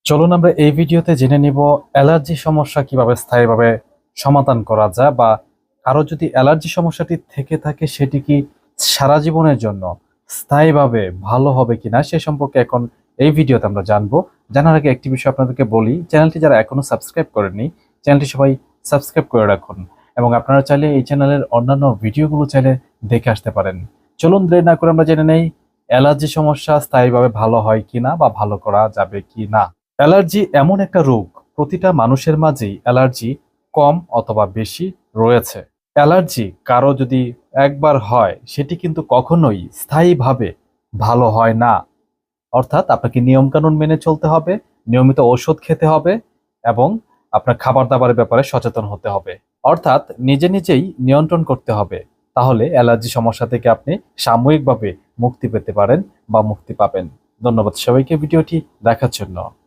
চলুন আমরা এই ভিডিওতে জেনে নিব অ্যালার্জি সমস্যা কিভাবে স্থায়ীভাবে সমাধান করা যায়, বা কারো যদি অ্যালার্জি সমস্যাটি থেকে থাকে সেটি কি সারা জীবনের জন্য স্থায়ীভাবে ভালো হবে কিনা সে সম্পর্কে এখন এই ভিডিওতে আমরা জানবো। জানার আগে একটি বিষয় আপনাদেরকে বলি, চ্যানেলটি যারা এখনো সাবস্ক্রাইব করেননি চ্যানেলটি সবাই সাবস্ক্রাইব করে রাখুন, এবং আপনারা চাইলে এই চ্যানেলের অন্যান্য ভিডিওগুলো চাইলে দেখে আসতে পারেন। চলুন দেরি না করে আমরা জেনে নেই অ্যালার্জি সমস্যা স্থায়ীভাবে ভালো হয় কিনা বা ভালো করা যাবে কি না। অ্যালার্জি এমন একটা রোগ, প্রতিটা মানুষের মাঝেই অ্যালার্জি কম অথবা বেশি রয়েছে। অ্যালার্জি কারো যদি একবার হয় সেটি কিন্তু কখনোই স্থায়ীভাবে ভালো হয় না। অর্থাৎ আপনাকে নিয়মকানুন মেনে চলতে হবে, নিয়মিত ওষুধ খেতে হবে, এবং আপনার খাবার দাবারের ব্যাপারে সচেতন হতে হবে। অর্থাৎ নিজে নিজেই নিয়ন্ত্রণ করতে হবে। তাহলে অ্যালার্জি সমস্যা থেকে আপনি সাময়িকভাবে মুক্তি পেতে পারেন বা মুক্তি পাবেন। ধন্যবাদ সবাইকে ভিডিওটি দেখার জন্য।